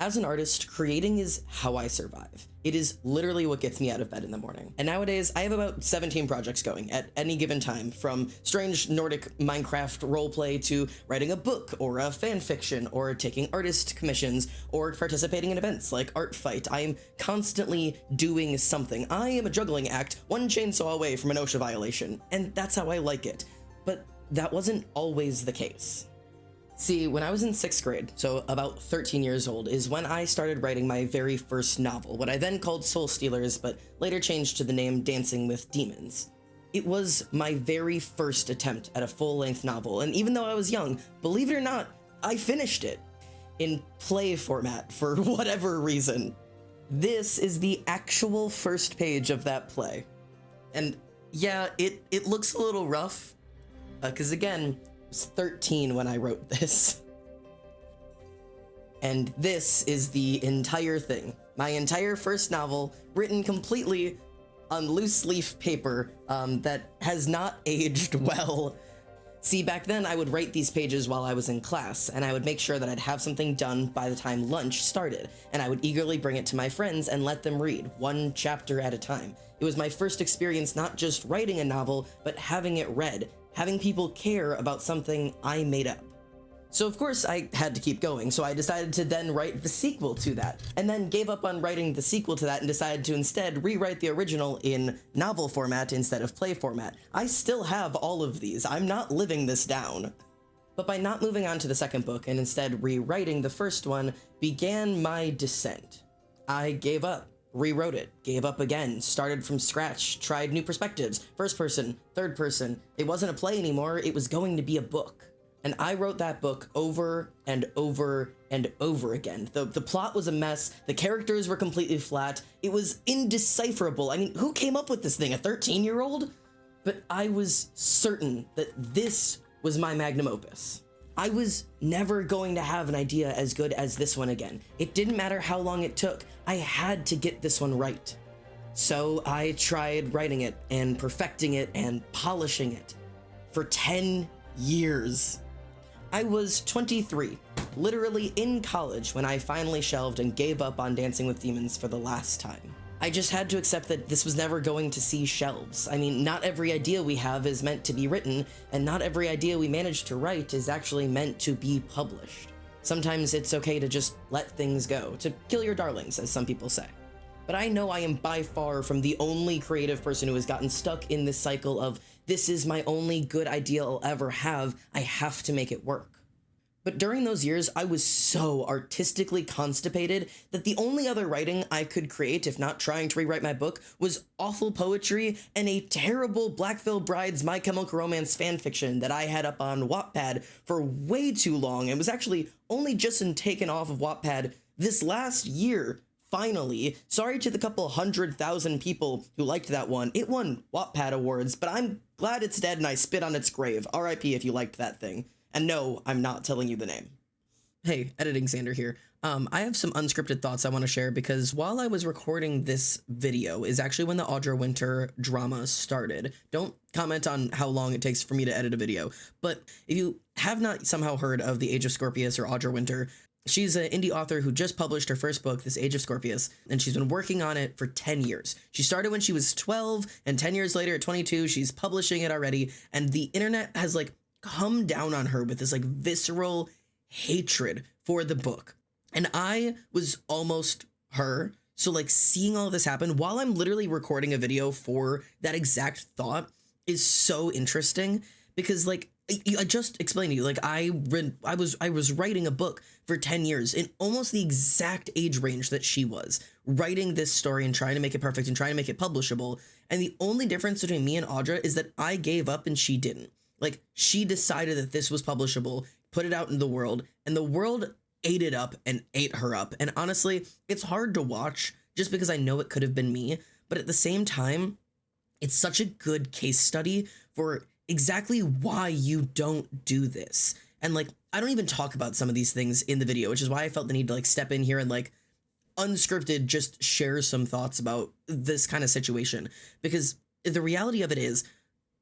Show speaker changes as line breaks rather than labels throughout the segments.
As an artist, creating is how I survive. It is literally what gets me out of bed in the morning. And nowadays, I have about 17 projects going at any given time, from strange Nordic Minecraft roleplay to writing a book or a fan fiction or taking artist commissions or participating in events like Art Fight. I am constantly doing something. I am a juggling act, one chainsaw away from an OSHA violation, and that's how I like it. But that wasn't always the case. See, when I was in 6th grade, so about 13 years old, is when I started writing my very first novel, what I then called Soul Stealers, but later changed to the name Dancing with Demons. It was my very first attempt at a full-length novel, and even though I was young, believe it or not, I finished it in play format for whatever reason. This is the actual first page of that play. And yeah, it looks a little rough, because again, I was 13 when I wrote this. And this is the entire thing. My entire first novel, written completely on loose leaf paper that has not aged well. See, back then I would write these pages while I was in class, and I would make sure that I'd have something done by the time lunch started, and I would eagerly bring it to my friends and let them read, one chapter at a time. It was my first experience not just writing a novel, but having it read, having people care about something I made up. So of course I had to keep going, so I decided to then write the sequel to that, and then gave up on writing the sequel to that and decided to instead rewrite the original in novel format instead of play format. I still have all of these. I'm not living this down. But by not moving on to the second book and instead rewriting the first one began my descent. I gave up, rewrote it, gave up again, started from scratch, tried new perspectives, first person, third person. It wasn't a play anymore, it was going to be a book. And I wrote that book over and over and over again. The plot was a mess, the characters were completely flat, it was indecipherable. I mean, who came up with this thing, a 13-year-old? But I was certain that this was my magnum opus. I was never going to have an idea as good as this one again. It didn't matter how long it took, I had to get this one right. So I tried writing it and perfecting it and polishing it for 10 years. I was 23, literally in college, when I finally shelved and gave up on Dancing with Demons for the last time. I just had to accept that this was never going to see shelves. I mean, not every idea we have is meant to be written, and not every idea we manage to write is actually meant to be published. Sometimes it's okay to just let things go, to kill your darlings, as some people say. But I know I am by far from the only creative person who has gotten stuck in this cycle of, this is my only good idea I'll ever have, I have to make it work. But during those years, I was so artistically constipated that the only other writing I could create, if not trying to rewrite my book, was awful poetry and a terrible Black Veil Bride's My Chemical Romance fanfiction that I had up on Wattpad for way too long and was actually only just taken off of Wattpad this last year. Finally, sorry to the couple 100,000 people who liked that one. It won Wattpad awards, but I'm glad it's dead and I spit on its grave. RIP if you liked that thing. And no, I'm not telling you the name. Hey, Editing Xander here. I have some unscripted thoughts I want to share because while I was recording this video is actually when the Audra Winter drama started. Don't comment on how long it takes for me to edit a video, but if you have not somehow heard of the Age of Scorpius or Audra Winter, she's an indie author who just published her first book, this Age of Scorpius, and she's been working on it for 10 years. She started when she was 12, and 10 years later at 22, she's publishing it already, and the internet has come down on her with this visceral hatred for the book. And I was almost her, so seeing all this happen while I'm literally recording a video for that exact thought is so interesting because I just explained to you, I was writing a book for 10 years in almost the exact age range that she was, writing this story and trying to make it perfect and trying to make it publishable. And the only difference between me and Audra is that I gave up and she didn't. She decided that this was publishable, put it out in the world, and the world ate it up and ate her up. And honestly, it's hard to watch just because I know it could have been me, but at the same time, it's such a good case study for exactly why you don't do this. And I don't even talk about some of these things in the video, which is why I felt the need to step in here and unscripted just share some thoughts about this kind of situation. Because the reality of it is,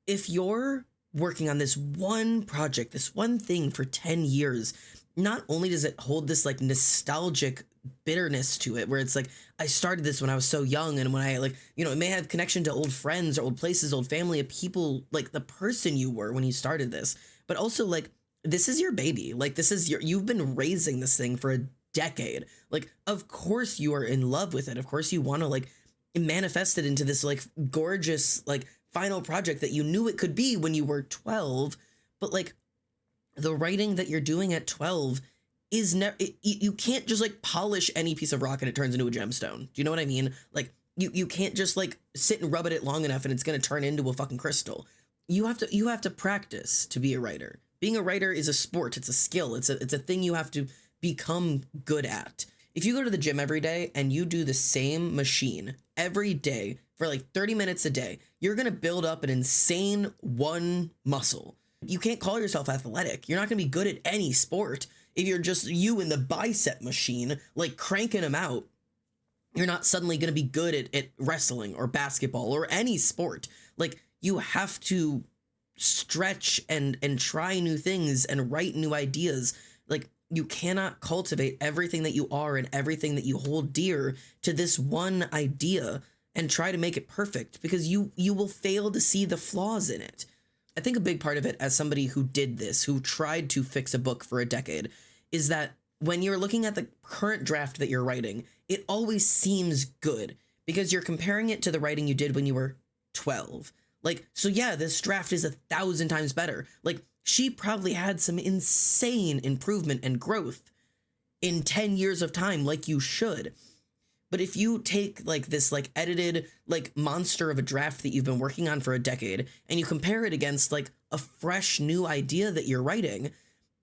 if you're working on this one project, this one thing for 10 years, not only does it hold this nostalgic bitterness to it, where it's like, I started this when I was so young, and when I, like, you know, it may have connection to old friends or old places, old family, people, like the person you were when you started this, but also like, this is your baby. Like, this is you've been raising this thing for a decade. Like, of course you are in love with it. Of course you want to like manifest it into this like gorgeous, like final project that you knew it could be when you were 12. But like, the writing that you're doing at 12 is never, you can't just like polish any piece of rock and it turns into a gemstone. Do you know what I mean? Like, you can't just like sit and rub at it long enough and it's going to turn into a fucking crystal. You have to practice to be a writer. Being a writer is a sport. It's a skill. It's a thing you have to become good at. If you go to the gym every day and you do the same machine every day for like 30 minutes a day, you're going to build up an insane one muscle. You can't call yourself athletic. You're not going to be good at any sport if you're just you in the bicep machine, like cranking them out. You're not suddenly going to be good at wrestling or basketball or any sport. Like, you have to stretch and try new things and write new ideas. Like, you cannot cultivate everything that you are and everything that you hold dear to this one idea and try to make it perfect, because you will fail to see the flaws in it. I think a big part of it, as somebody who did this, who tried to fix a book for a decade, is that when you're looking at the current draft that you're writing, it always seems good because you're comparing it to the writing you did when you were 12. Like, so yeah, this draft is 1,000 times better. Like, she probably had some insane improvement and growth in 10 years of time, like you should. But if you take like this like edited like monster of a draft that you've been working on for a decade and you compare it against like a fresh new idea that you're writing,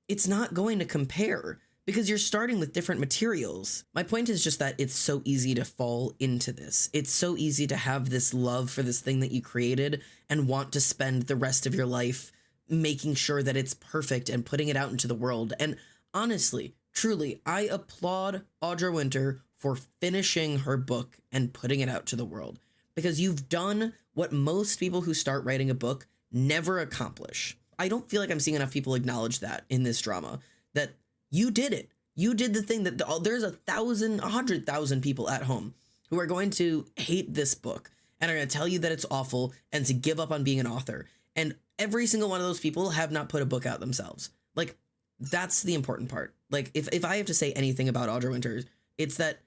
it's not going to compare because you're starting with different materials. My point is just that it's so easy to fall into this. It's so easy to have this love for this thing that you created and want to spend the rest of your life making sure that it's perfect and putting it out into the world. And honestly, truly, I applaud Audra Winter for finishing her book and putting it out to the world, because you've done what most people who start writing a book never accomplish. I don't feel like I'm seeing enough people acknowledge that in this drama, that you did it. You did the thing that there's 100,000 people at home who are going to hate this book and are going to tell you that it's awful and to give up on being an author. And every single one of those people have not put a book out themselves. Like, that's the important part. Like, if I have to say anything about Audra Winter, it's that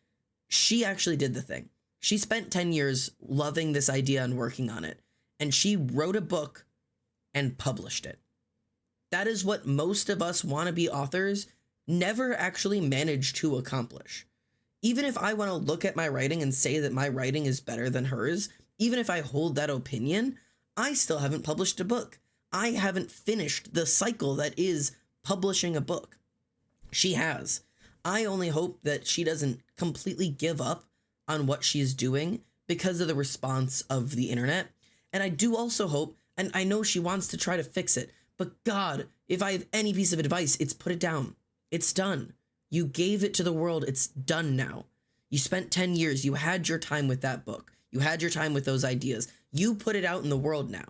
she actually did the thing. She spent 10 years loving this idea and working on it, and she wrote a book and published it. That is what most of us wannabe authors never actually manage to accomplish. Even if I want to look at my writing and say that my writing is better than hers, even if I hold that opinion, I still haven't published a book. I haven't finished the cycle that is publishing a book. She has. I only hope that she doesn't completely give up on what she's doing because of the response of the internet. And I do also hope, and I know she wants to try to fix it, but God, if I have any piece of advice, it's put it down. It's done. You gave it to the world. It's done now. You spent 10 years. You had your time with that book. You had your time with those ideas. You put it out in the world now.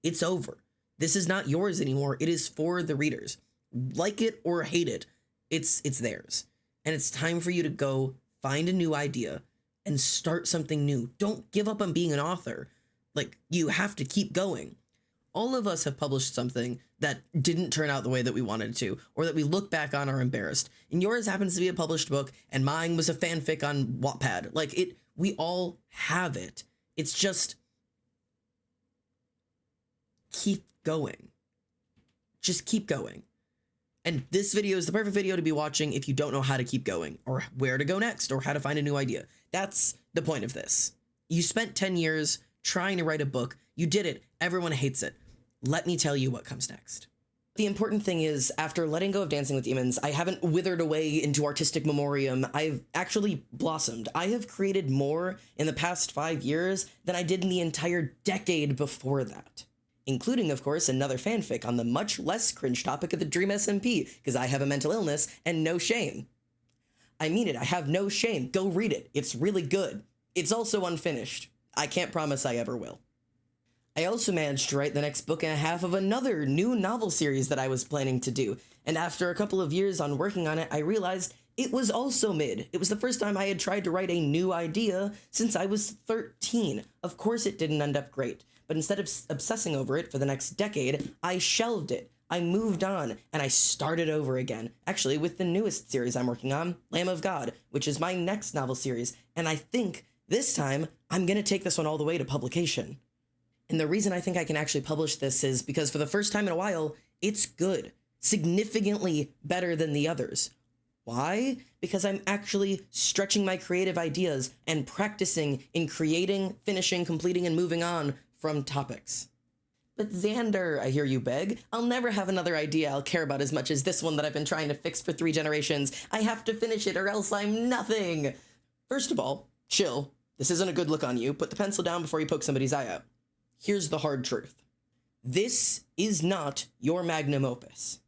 It's over. This is not yours anymore. It is for the readers. Like it or hate it, it's theirs. And it's time for you to go find a new idea and start something new. Don't give up on being an author. Like, you have to keep going. All of us have published something that didn't turn out the way that we wanted it to, or that we look back on are embarrassed. And yours happens to be a published book, and mine was a fanfic on Wattpad. Like, we all have it. It's just keep going. Just keep going. And this video is the perfect video to be watching if you don't know how to keep going, or where to go next, or how to find a new idea. That's the point of this. You spent 10 years trying to write a book. You did it. Everyone hates it. Let me tell you what comes next. The important thing is, after letting go of Dancing with Demons, I haven't withered away into artistic memoriam. I've actually blossomed. I have created more in the past 5 years than I did in the entire decade before that. Including, of course, another fanfic on the much less cringe topic of the Dream SMP, because I have a mental illness and no shame. I mean it, I have no shame. Go read it. It's really good. It's also unfinished. I can't promise I ever will. I also managed to write the next book and a half of another new novel series that I was planning to do, and after a couple of years on working on it, I realized It was also mid. It was the first time I had tried to write a new idea since I was 13. Of course it didn't end up great, but instead of obsessing over it for the next decade, I shelved it. I moved on, and I started over again, actually with the newest series I'm working on, Lamb of God, which is my next novel series, and I think this time I'm gonna take this one all the way to publication. And the reason I think I can actually publish this is because for the first time in a while, it's good, significantly better than the others. Why? Because I'm actually stretching my creative ideas and practicing in creating, finishing, completing, and moving on from topics. But Xander, I hear you beg, I'll never have another idea I'll care about as much as this one that I've been trying to fix for 3 generations. I have to finish it or else I'm nothing. First of all, chill. This isn't a good look on you. Put the pencil down before you poke somebody's eye out. Here's the hard truth. This is not your magnum opus.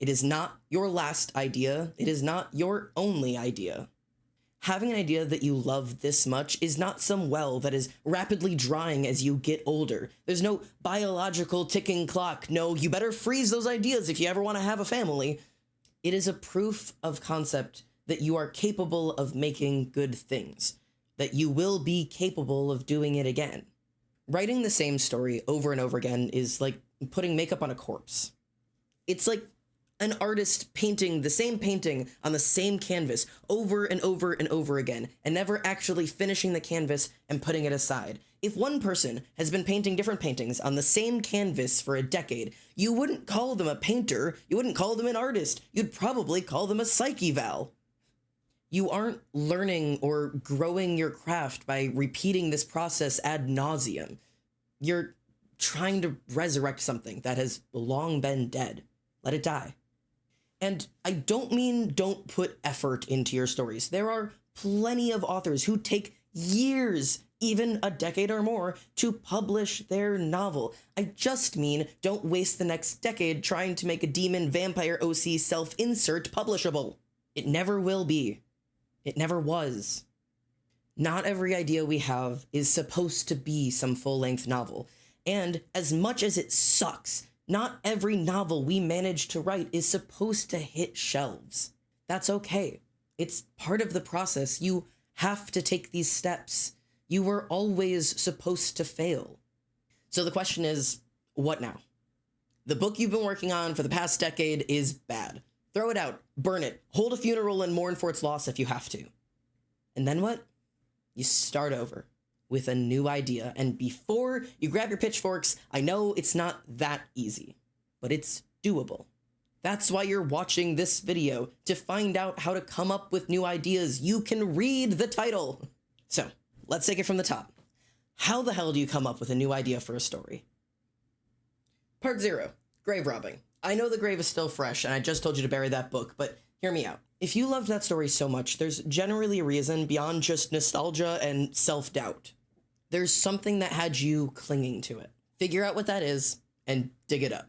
It is not your last idea. It is not your only idea. Having an idea that you love this much is not some well that is rapidly drying as you get older. There's no biological ticking clock. No, you better freeze those ideas if you ever want to have a family. It is a proof of concept that you are capable of making good things, that you will be capable of doing it again. Writing the same story over and over again is like putting makeup on a corpse. It's like an artist painting the same painting on the same canvas over and over and over again, and never actually finishing the canvas and putting it aside. If one person has been painting different paintings on the same canvas for a decade, you wouldn't call them a painter, you wouldn't call them an artist, you'd probably call them a psych eval. You aren't learning or growing your craft by repeating this process ad nauseum. You're trying to resurrect something that has long been dead. Let it die. And I don't mean don't put effort into your stories. There are plenty of authors who take years, even a decade or more, to publish their novel. I just mean don't waste the next decade trying to make a demon vampire OC self-insert publishable. It never will be. It never was. Not every idea we have is supposed to be some full-length novel. And as much as it sucks, not every novel we manage to write is supposed to hit shelves. That's okay. It's part of the process. You have to take these steps. You were always supposed to fail. So the question is, what now? The book you've been working on for the past decade is bad. Throw it out, burn it, hold a funeral and mourn for its loss if you have to. And then what? You start over with a new idea, and before you grab your pitchforks, I know it's not that easy, but it's doable. That's why you're watching this video, to find out how to come up with new ideas. You can read the title. So, let's take it from the top. How the hell do you come up with a new idea for a story? Part 0, grave robbing. I know the grave is still fresh, and I just told you to bury that book, but hear me out. If you loved that story so much, there's generally a reason beyond just nostalgia and self-doubt. There's something that had you clinging to it. Figure out what that is, and dig it up.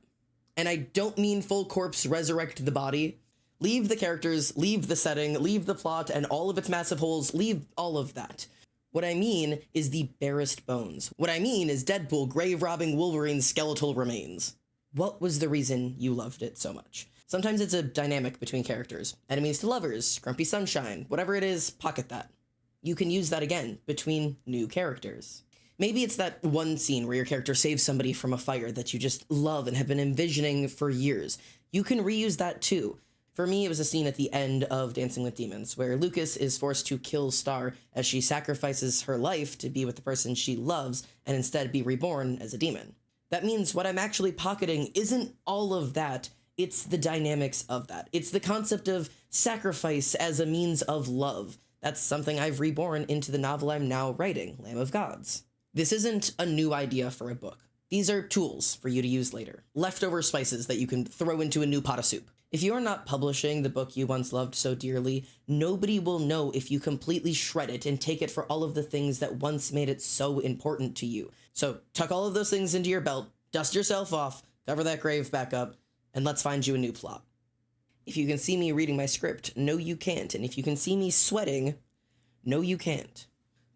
And I don't mean full corpse resurrect the body. Leave the characters, leave the setting, leave the plot and all of its massive holes, leave all of that. What I mean is the barest bones. What I mean is Deadpool grave-robbing Wolverine's skeletal remains. What was the reason you loved it so much? Sometimes it's a dynamic between characters. Enemies to lovers, Grumpy Sunshine, whatever it is, pocket that. You can use that again between new characters. Maybe it's that one scene where your character saves somebody from a fire that you just love and have been envisioning for years. You can reuse that too. For me, it was a scene at the end of Dancing with Demons, where Lucas is forced to kill Star as she sacrifices her life to be with the person she loves and instead be reborn as a demon. That means what I'm actually pocketing isn't all of that, it's the dynamics of that. It's the concept of sacrifice as a means of love. That's something I've reborn into the novel I'm now writing, Lamb of Gods. This isn't a new idea for a book. These are tools for you to use later. Leftover spices that you can throw into a new pot of soup. If you are not publishing the book you once loved so dearly, nobody will know if you completely shred it and take it for all of the things that once made it so important to you. So tuck all of those things into your belt, dust yourself off, cover that grave back up, and let's find you a new plot. If you can see me reading my script, no you can't. And if you can see me sweating, no you can't.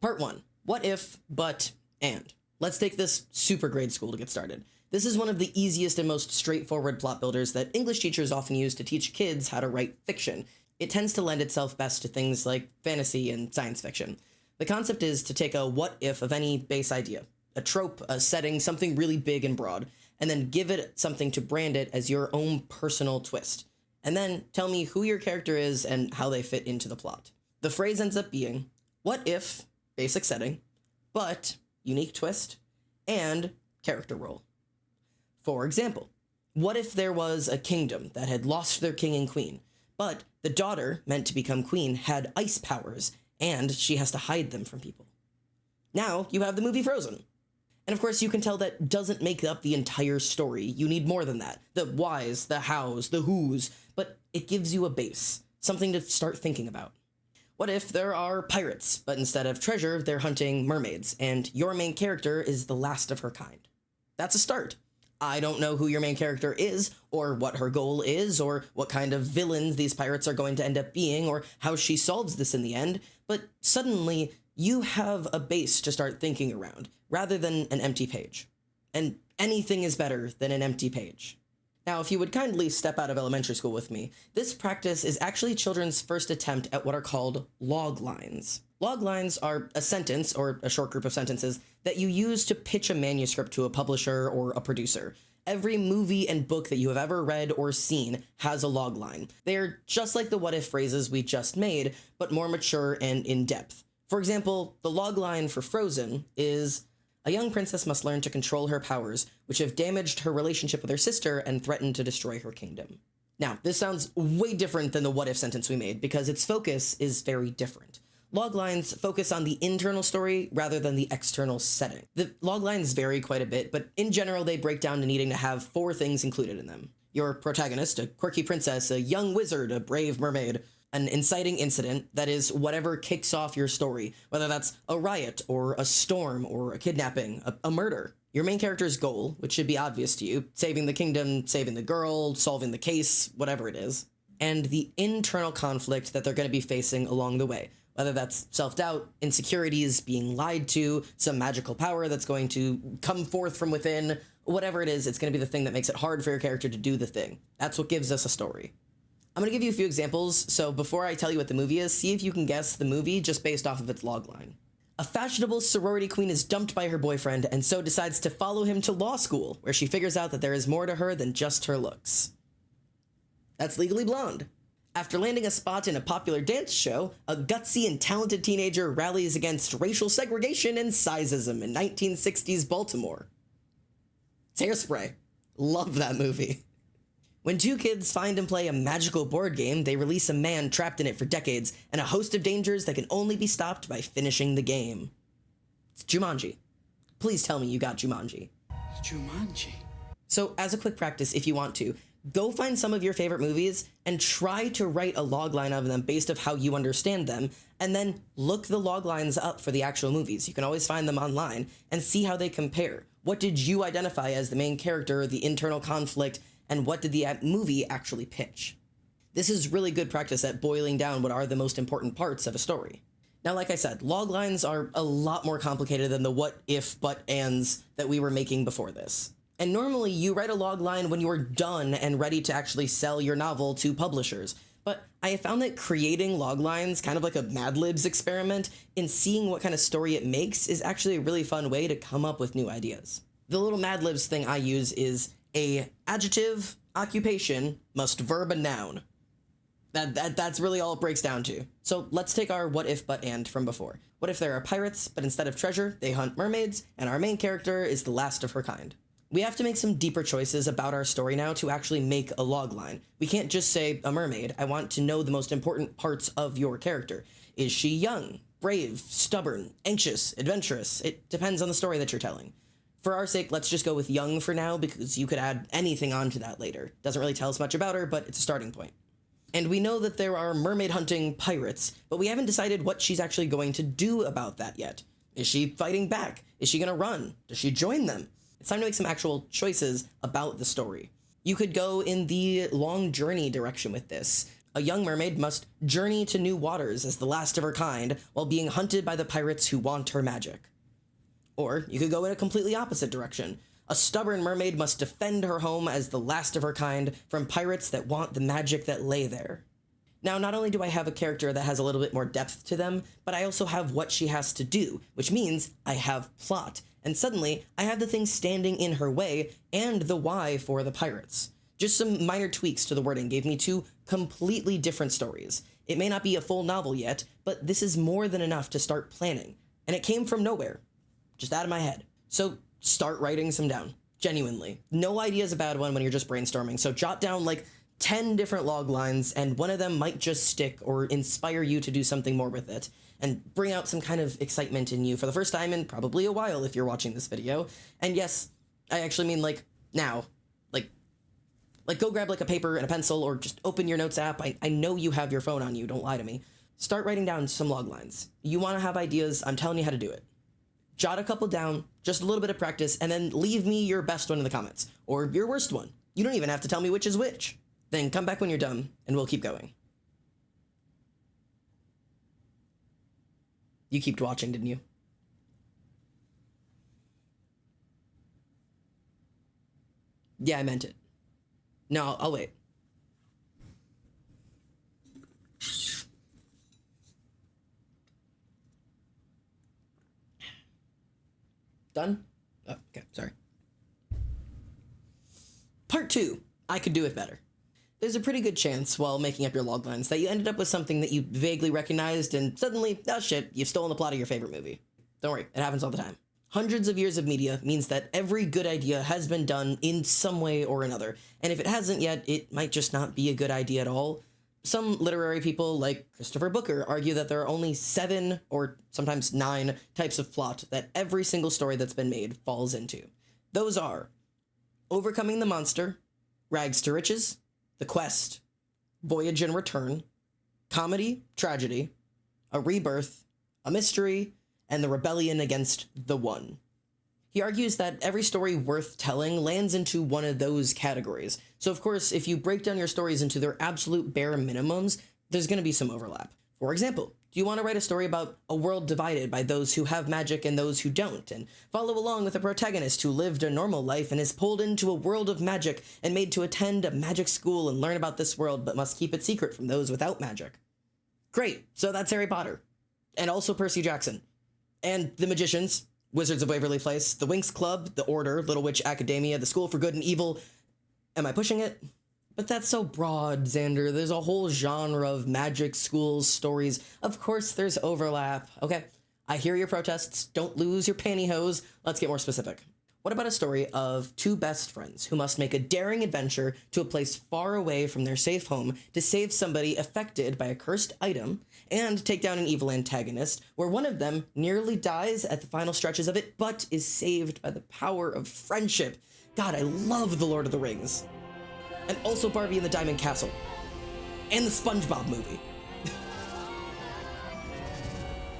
Part 1. What if, but, and. Let's take this super grade school to get started. This is one of the easiest and most straightforward plot builders that English teachers often use to teach kids how to write fiction. it tends to lend itself best to things like fantasy and science fiction. The concept is to take a what if of any base idea, a trope, a setting, something really big and broad, and then give it something to brand it as your own personal twist. And then tell me who your character is and how they fit into the plot. The phrase ends up being, what if, basic setting, but unique twist, and character role. For example, what if there was a kingdom that had lost their king and queen, but the daughter, meant to become queen, had ice powers, and she has to hide them from people? Now you have the movie Frozen. And of course, you can tell that doesn't make up the entire story. You need more than that. The whys, the hows, the whos, but it gives you a base, something to start thinking about. What if there are pirates, but instead of treasure, they're hunting mermaids, and your main character is the last of her kind? That's a start. I don't know who your main character is, or what her goal is, or what kind of villains these pirates are going to end up being, or how she solves this in the end, but suddenly you have a base to start thinking around, rather than an empty page. And anything is better than an empty page. Now, if you would kindly step out of elementary school with me, this practice is actually children's first attempt at what are called log lines. Log lines are a sentence, or a short group of sentences, that you use to pitch a manuscript to a publisher or a producer. Every movie and book that you have ever read or seen has a log line. They're just like the what-if phrases we just made, but more mature and in-depth. For example, the log line for Frozen is, a young princess must learn to control her powers, which have damaged her relationship with her sister and threatened to destroy her kingdom. Now, this sounds way different than the what-if sentence we made, because its focus is very different. Log lines focus on the internal story rather than the external setting. The log lines vary quite a bit, but in general they break down to needing to have 4 things included in them. Your protagonist, a quirky princess, a young wizard, a brave mermaid, an inciting incident, that is whatever kicks off your story, whether that's a riot or a storm or a kidnapping, a murder. Your main character's goal, which should be obvious to you, saving the kingdom, saving the girl, solving the case, whatever it is, and the internal conflict that they're going to be facing along the way, whether that's self-doubt, insecurities, being lied to, some magical power that's going to come forth from within, whatever it is, it's going to be the thing that makes it hard for your character to do the thing. That's what gives us a story. I'm going to give you a few examples, so before I tell you what the movie is, see if you can guess the movie just based off of its logline. A fashionable sorority queen is dumped by her boyfriend and so decides to follow him to law school, where she figures out that there is more to her than just her looks. That's Legally Blonde. After landing a spot in a popular dance show, a gutsy and talented teenager rallies against racial segregation and sizeism in 1960s Baltimore. It's Hairspray. Love that movie. When 2 kids find and play a magical board game, they release a man trapped in it for decades and a host of dangers that can only be stopped by finishing the game. It's Jumanji. Please tell me you got Jumanji.
Jumanji.
So, as a quick practice, if you want to, go find some of your favorite movies and try to write a logline of them based off how you understand them, and then look the loglines up for the actual movies. You can always find them online and see how they compare. What did you identify as the main character, the internal conflict, and what did the movie actually pitch? This is really good practice at boiling down what are the most important parts of a story. Now, like I said, loglines are a lot more complicated than the what, if, but, ands that we were making before this. And normally you write a logline when you're done and ready to actually sell your novel to publishers. But I have found that creating loglines, kind of like a Mad Libs experiment, in seeing what kind of story it makes is actually a really fun way to come up with new ideas. The little Mad Libs thing I use is a adjective, occupation, must verb a noun. That's really all it breaks down to. So let's take our what if but and from before. What if there are pirates, but instead of treasure, they hunt mermaids, and our main character is the last of her kind? We have to make some deeper choices about our story now to actually make a logline. We can't just say a mermaid. I want to know the most important parts of your character. Is she young, brave, stubborn, anxious, adventurous? It depends on the story that you're telling. For our sake, let's just go with young for now, because you could add anything onto that later. Doesn't really tell us much about her, but it's a starting point. And we know that there are mermaid hunting pirates, but we haven't decided what she's actually going to do about that yet. Is she fighting back? Is she going to run? Does she join them? It's time to make some actual choices about the story. You could go in the long journey direction with this. A young mermaid must journey to new waters as the last of her kind while being hunted by the pirates who want her magic. Or you could go in a completely opposite direction. A stubborn mermaid must defend her home as the last of her kind from pirates that want the magic that lay there. Now, not only do I have a character that has a little bit more depth to them, but I also have what she has to do, which means I have plot. And suddenly, I have the thing standing in her way and the why for the pirates. Just some minor tweaks to the wording gave me two completely different stories. It may not be a full novel yet, but this is more than enough to start planning. And it came from nowhere, just out of my head. So start writing some down, genuinely. No idea is a bad one when you're just brainstorming, so jot down like 10 different log lines, and one of them might just stick or inspire you to do something more with it, and bring out some kind of excitement in you for the first time in probably a while if you're watching this video. And yes, I actually mean like now. Like go grab like a paper and a pencil or just open your notes app. I know you have your phone on you, don't lie to me. Start writing down some log lines. You want to have ideas, I'm telling you how to do it. Jot a couple down, just a little bit of practice, and then leave me your best one in the comments, or your worst one. You don't even have to tell me which is which. Then come back when you're done, and we'll keep going. You kept watching, didn't you? Yeah, I meant it. No, I'll wait. Done? Oh, okay, sorry. Part 2. I could do it better. There's a pretty good chance, while making up your loglines, that you ended up with something that you vaguely recognized, and suddenly, oh shit, you've stolen the plot of your favorite movie. Don't worry, it happens all the time. Hundreds of years of media means that every good idea has been done in some way or another, and if it hasn't yet, it might just not be a good idea at all. Some literary people, like Christopher Booker, argue that there are only 7, or sometimes 9, types of plot that every single story that's been made falls into. Those are overcoming the monster, rags to riches, the quest, voyage and return, comedy, tragedy, a rebirth, a mystery, and the rebellion against the one. He argues that every story worth telling lands into one of those categories. So of course, if you break down your stories into their absolute bare minimums, there's going to be some overlap. For example, do you want to write a story about a world divided by those who have magic and those who don't, and follow along with a protagonist who lived a normal life and is pulled into a world of magic and made to attend a magic school and learn about this world but must keep it secret from those without magic? Great, so that's Harry Potter. And also Percy Jackson. And the Magicians, Wizards of Waverly Place, the Winx Club, the Order, Little Witch Academia, the School for Good and Evil. Am I pushing it? But that's so broad, Xander. There's a whole genre of magic schools, stories. Of course there's overlap. Okay, I hear your protests. Don't lose your pantyhose. Let's get more specific. What about a story of two best friends who must make a daring adventure to a place far away from their safe home to save somebody affected by a cursed item and take down an evil antagonist, where one of them nearly dies at the final stretches of it, but is saved by the power of friendship? God, I love The Lord of the Rings. And also Barbie and the Diamond Castle. And the SpongeBob movie.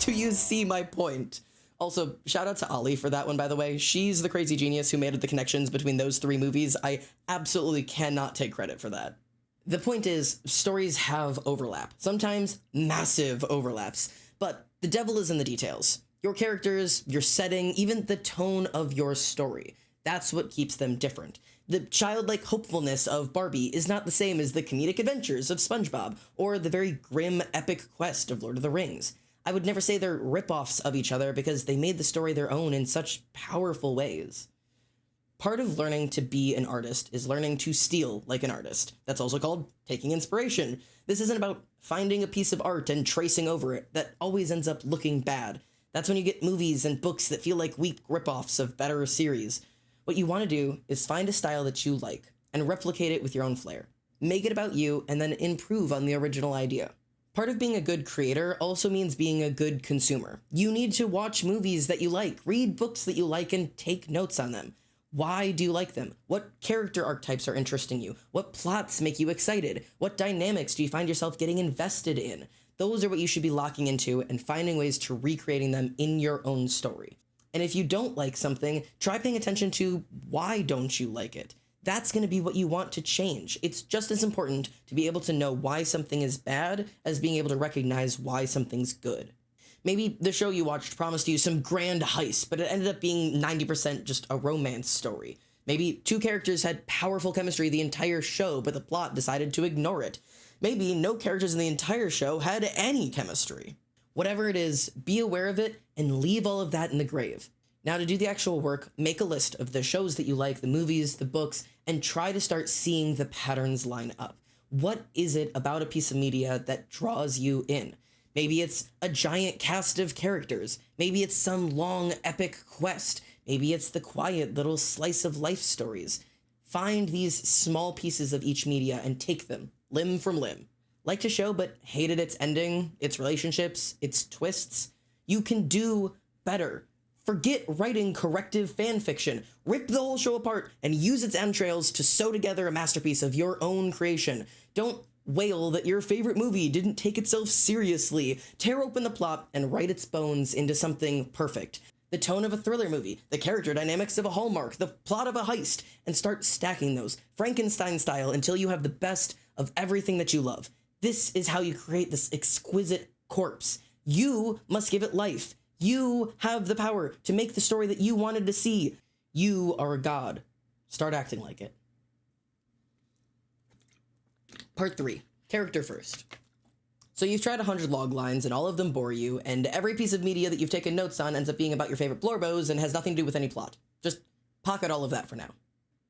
Do you see my point? Also, shout out to Ollie for that one, by the way. She's the crazy genius who made the connections between those 3 movies. I absolutely cannot take credit for that. The point is, stories have overlap. Sometimes massive overlaps. But the devil is in the details. Your characters, your setting, even the tone of your story. That's what keeps them different. The childlike hopefulness of Barbie is not the same as the comedic adventures of SpongeBob, or the very grim, epic quest of Lord of the Rings. I would never say they're rip-offs of each other because they made the story their own in such powerful ways. Part of learning to be an artist is learning to steal like an artist. That's also called taking inspiration. This isn't about finding a piece of art and tracing over it. That always ends up looking bad. That's when you get movies and books that feel like weak rip-offs of better series. What you want to do is find a style that you like and replicate it with your own flair. Make it about you and then improve on the original idea. Part of being a good creator also means being a good consumer. You need to watch movies that you like, read books that you like, and take notes on them. Why do you like them? What character archetypes are interesting you? What plots make you excited? What dynamics do you find yourself getting invested in? Those are what you should be locking into and finding ways to recreating them in your own story. And if you don't like something, try paying attention to why don't you like it. That's going to be what you want to change. It's just as important to be able to know why something is bad as being able to recognize why something's good. Maybe the show you watched promised you some grand heist, but it ended up being 90% just a romance story. Maybe 2 characters had powerful chemistry the entire show, but the plot decided to ignore it. Maybe no characters in the entire show had any chemistry. Whatever it is, be aware of it and leave all of that in the grave. Now, to do the actual work, make a list of the shows that you like, the movies, the books, and try to start seeing the patterns line up. What is it about a piece of media that draws you in? Maybe it's a giant cast of characters. Maybe it's some long, epic quest. Maybe it's the quiet little slice of life stories. Find these small pieces of each media and take them, limb from limb. Liked a show but hated its ending, its relationships, its twists? You can do better. Forget writing corrective fan fiction. Rip the whole show apart and use its entrails to sew together a masterpiece of your own creation. Don't wail that your favorite movie didn't take itself seriously. Tear open the plot and write its bones into something perfect. The tone of a thriller movie, the character dynamics of a Hallmark, the plot of a heist, and start stacking those, Frankenstein style, until you have the best of everything that you love. This is how you create this exquisite corpse. You must give it life. You have the power to make the story that you wanted to see. You are a god. Start acting like it. Part 3. Character first. So you've tried 100 log lines and all of them bore you, and every piece of media that you've taken notes on ends up being about your favorite blorbos and has nothing to do with any plot. Just pocket all of that for now.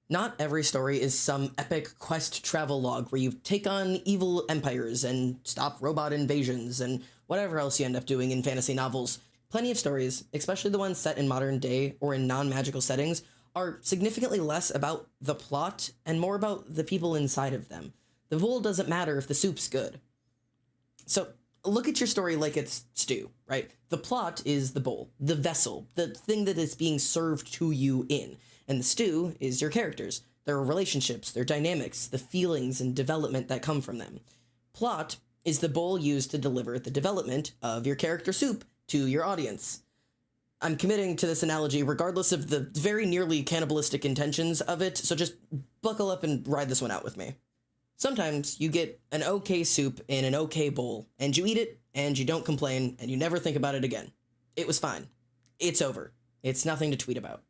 Not every story is some epic quest travel log where you take on evil empires and stop robot invasions and whatever else you end up doing in fantasy novels. Plenty of stories, especially the ones set in modern day or in non-magical settings, are significantly less about the plot and more about the people inside of them. The bowl doesn't matter if the soup's good. So look at your story like it's stew, right? The plot is the bowl, the vessel, the thing that is being served to you in. And the stew is your characters, their relationships, their dynamics, the feelings and development that come from them. Plot is the bowl used to deliver the development of your character soup to your audience. I'm committing to this analogy regardless of the very nearly cannibalistic intentions of it, so just buckle up and ride this one out with me. Sometimes you get an okay soup in an okay bowl, and you eat it, and you don't complain, and you never think about it again. It was fine. It's over. It's nothing to tweet about.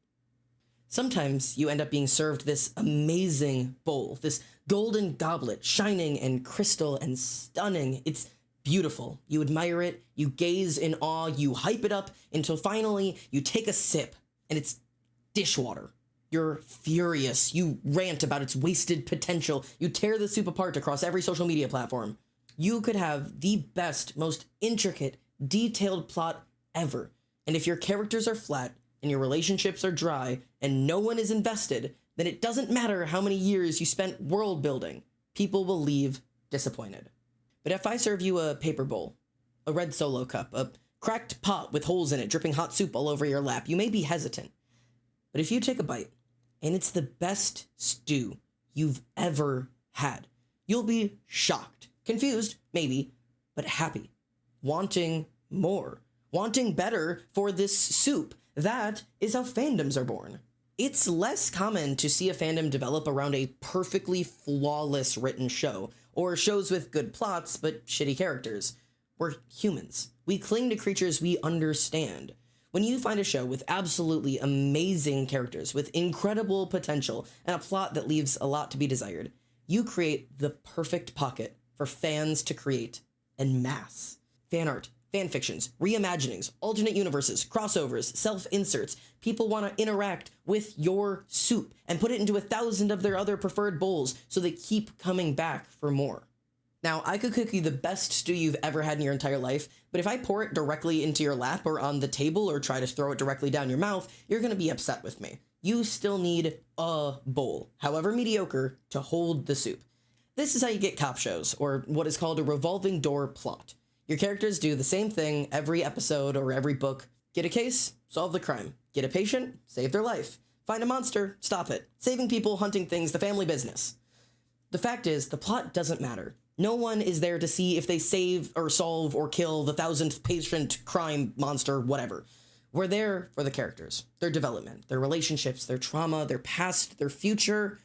Sometimes you end up being served this amazing bowl, this golden goblet, shining and crystal and stunning. It's beautiful. You admire it, you gaze in awe, you hype it up until finally you take a sip, and it's dishwater. You're furious. You rant about its wasted potential. You tear the soup apart across every social media platform. You could have the best, most intricate, detailed plot ever. And if your characters are flat and your relationships are dry and no one is invested, then it doesn't matter how many years you spent world building. People will leave disappointed. But if I serve you a paper bowl, a red Solo cup, a cracked pot with holes in it dripping hot soup all over your lap, you may be hesitant. But if you take a bite, and it's the best stew you've ever had, you'll be shocked, confused, maybe, but happy, wanting more, wanting better for this soup. That is how fandoms are born. It's less common to see a fandom develop around a perfectly flawless written show, or shows with good plots but shitty characters. We're humans. We cling to creatures we understand. When you find a show with absolutely amazing characters, with incredible potential, and a plot that leaves a lot to be desired, you create the perfect pocket for fans to create en masse. Fan art, fan fictions, reimaginings, alternate universes, crossovers, self-inserts. People want to interact with your soup and put it into 1,000 of their other preferred bowls so they keep coming back for more. Now, I could cook you the best stew you've ever had in your entire life, but if I pour it directly into your lap or on the table or try to throw it directly down your mouth, you're going to be upset with me. You still need a bowl, however mediocre, to hold the soup. This is how you get cop shows, or what is called a revolving door plot. Your characters do the same thing every episode or every book. Get a case, solve the crime. Get a patient, save their life. Find a monster, stop it. Saving people, hunting things, the family business. The fact is, the plot doesn't matter. No one is there to see if they save or solve or kill the 1,000th patient, crime, monster, whatever. We're there for the characters, their development, their relationships, their trauma, their past, their future.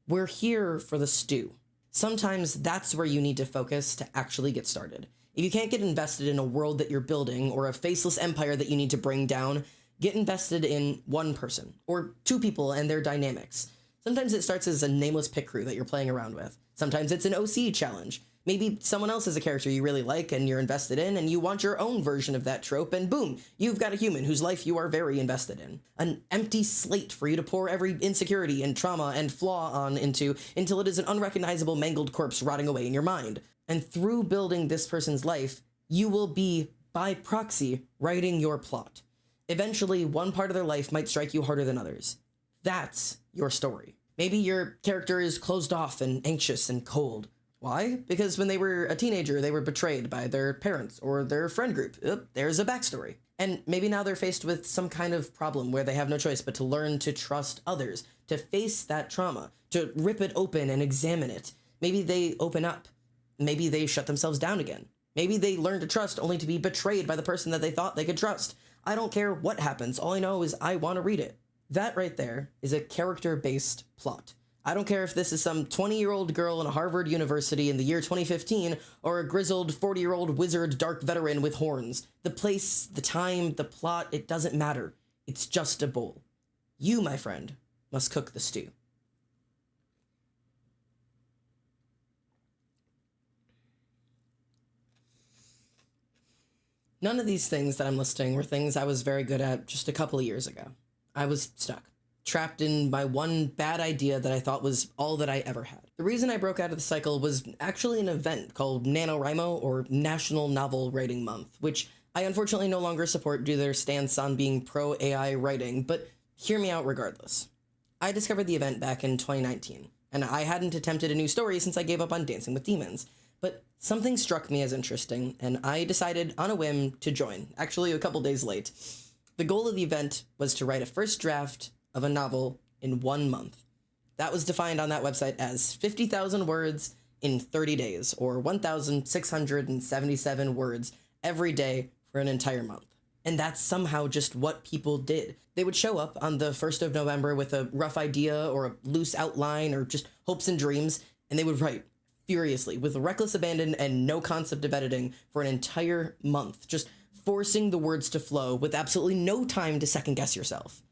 We're here for the stew. Sometimes that's where you need to focus to actually get started. If you can't get invested in a world that you're building or a faceless empire that you need to bring down, get invested in one person or two people and their dynamics. Sometimes it starts as a nameless pit crew that you're playing around with. Sometimes it's an OC challenge. Maybe someone else is a character you really like and you're invested in, and you want your own version of that trope, and boom, you've got a human whose life you are very invested in. An empty slate for you to pour every insecurity and trauma and flaw on into until it is an unrecognizable mangled corpse rotting away in your mind. And through building this person's life, you will be, by proxy, writing your plot. Eventually, one part of their life might strike you harder than others. That's your story. Maybe your character is closed off and anxious and cold. Why? Because when they were a teenager, they were betrayed by their parents or their friend group. There's a backstory. And maybe now they're faced with some kind of problem where they have no choice but to learn to trust others, to face that trauma, to rip it open and examine it. Maybe they open up. Maybe they shut themselves down again. Maybe they learn to trust only to be betrayed by the person that they thought they could trust. I don't care what happens. All I know is I want to read it. That right there is a character-based plot. I don't care if this is some 20-year-old girl in a Harvard University in the year 2015 or a grizzled 40-year-old wizard dark veteran with horns. The place, the time, the plot, it doesn't matter. It's just a bowl. You, my friend, must cook the stew. None of these things that I'm listing were things I was very good at just a couple of years ago. I was stuck, trapped in my one bad idea that I thought was all that I ever had. The reason I broke out of the cycle was actually an event called NaNoWriMo, or National Novel Writing Month, which I unfortunately no longer support due to their stance on being pro-AI writing, but hear me out regardless. I discovered the event back in 2019, and I hadn't attempted a new story since I gave up on Dancing with Demons. But something struck me as interesting, and I decided on a whim to join, actually a couple days late. The goal of the event was to write a first draft of a novel in 1 month. That was defined on that website as 50,000 words in 30 days, or 1,677 words every day for an entire month. And that's somehow just what people did. They would show up on the 1st of November with a rough idea or a loose outline or just hopes and dreams, and they would write furiously, with reckless abandon and no concept of editing for an entire month, just forcing the words to flow with absolutely no time to second guess yourself.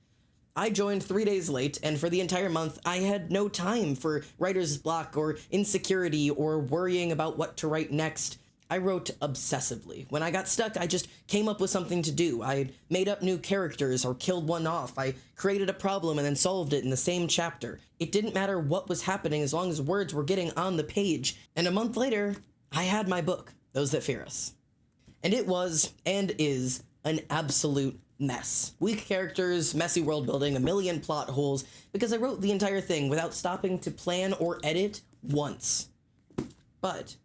I joined 3 days late, and for the entire month, I had no time for writer's block or insecurity or worrying about what to write next. I wrote obsessively. When I got stuck, I just came up with something to do. I made up new characters or killed one off. I created a problem and then solved it in the same chapter. It didn't matter what was happening as long as words were getting on the page. And a month later, I had my book, Those That Fear Us. And it was, and is, an absolute mess. Weak characters, messy world building, a million plot holes, because I wrote the entire thing without stopping to plan or edit once. But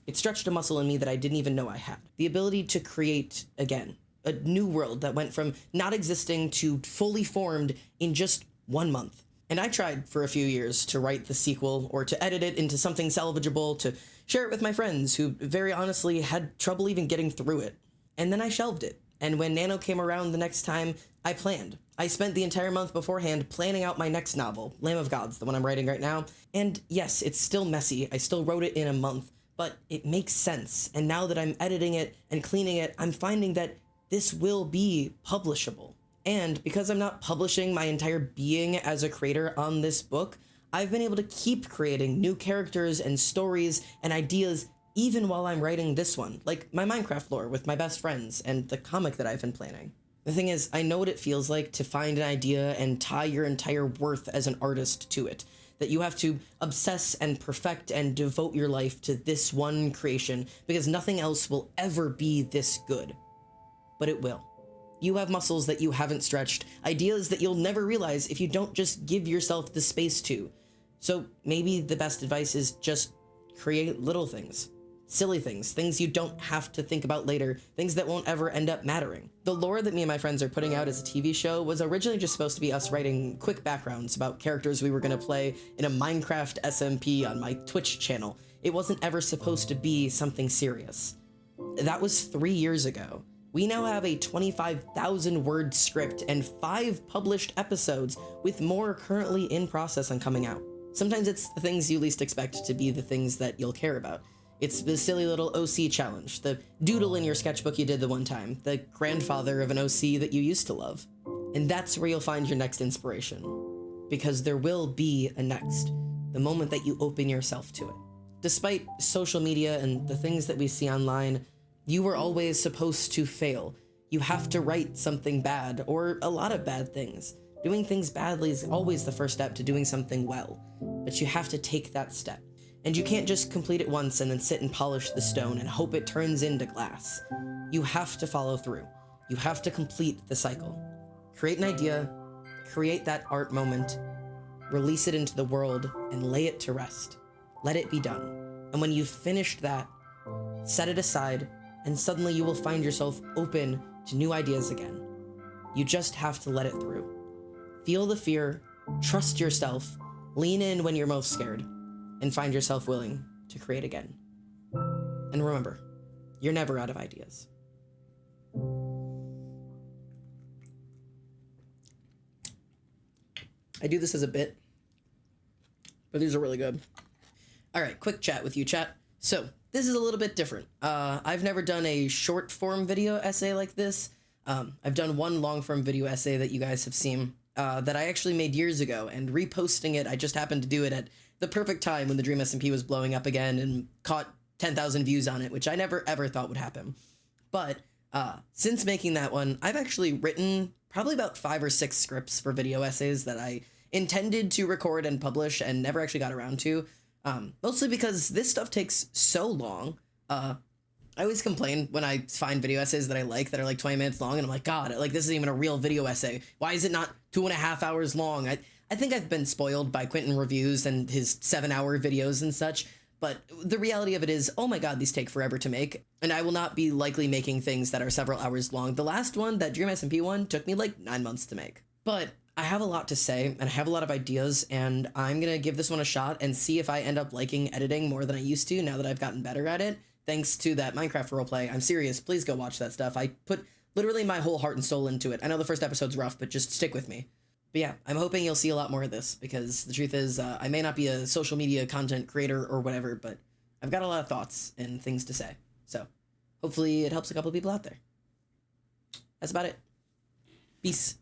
it stretched a muscle in me that I didn't even know I had. The ability to create, again, a new world that went from not existing to fully formed in just 1 month. And I tried for a few years to write the sequel or to edit it into something salvageable, to share it with my friends who very honestly had trouble even getting through it. And then I shelved it. And when Nano came around the next time, I planned. I spent the entire month beforehand planning out my next novel, Lamb of Gods, the one I'm writing right now. And yes, it's still messy. I still wrote it in a month. But it makes sense, and now that I'm editing it and cleaning it, I'm finding that this will be publishable. And because I'm not publishing my entire being as a creator on this book, I've been able to keep creating new characters and stories and ideas even while I'm writing this one, like my Minecraft lore with my best friends and the comic that I've been planning. The thing is, I know what it feels like to find an idea and tie your entire worth as an artist to it. That you have to obsess and perfect and devote your life to this one creation because nothing else will ever be this good. But it will. You have muscles that you haven't stretched, ideas that you'll never realize if you don't just give yourself the space to. So maybe the best advice is just create little things. Silly things, things you don't have to think about later, things that won't ever end up mattering. The lore that me and my friends are putting out as a TV show was originally just supposed to be us writing quick backgrounds about characters we were going to play in a Minecraft SMP on my Twitch channel. It wasn't ever supposed to be something serious. That was 3 years ago. We now have a 25,000 word script and 5 published episodes, with more currently in process and coming out. Sometimes it's the things you least expect to be the things that you'll care about. It's the silly little OC challenge, the doodle in your sketchbook you did the one time, the grandfather of an OC that you used to love. And that's where you'll find your next inspiration. Because there will be a next, the moment that you open yourself to it. despite social media and the things that we see online, you were always supposed to fail. You have to write something bad, or a lot of bad things. Doing things badly is always the first step to doing something well, but you have to take that step. And you can't just complete it once and then sit and polish the stone and hope it turns into glass. You have to follow through. You have to complete the cycle. Create an idea, create that art moment, release it into the world, and lay it to rest. Let it be done. And when you've finished that, set it aside, and suddenly you will find yourself open to new ideas again. You just have to let it through. Feel the fear, trust yourself, lean in when you're most scared, and find yourself willing to create again. And remember, you're never out of ideas. I do this as a bit, but these are really good. All right, quick chat with you, chat. So this is a little bit different. I've never done a short form video essay like this. I've done one long form video essay that you guys have seen that I actually made years ago, and reposting it, I just happened to do it at the perfect time when the Dream SMP was blowing up again and caught 10,000 views on it, which I never ever thought would happen. But since making that one, I've actually written probably about 5 or 6 scripts for video essays that I intended to record and publish and never actually got around to. Mostly because this stuff takes so long. I always complain when I find video essays that I like that are like 20 minutes long, and I'm like, God, like this isn't even a real video essay. Why is it not 2.5 hours long? I think I've been spoiled by Quentin Reviews and his 7-hour videos and such, but the reality of it is, oh my God, these take forever to make, and I will not be likely making things that are several hours long. The last one, that Dream SMP one, took me like 9 months to make. But I have a lot to say, and I have a lot of ideas, and I'm gonna give this one a shot and see if I end up liking editing more than I used to now that I've gotten better at it, thanks to that Minecraft roleplay. I'm serious, please go watch that stuff. I put literally my whole heart and soul into it. I know the first episode's rough, but just stick with me. But yeah, I'm hoping you'll see a lot more of this, because the truth is, I may not be a social media content creator or whatever, but I've got a lot of thoughts and things to say. So hopefully it helps a couple of people out there. That's about it. Peace.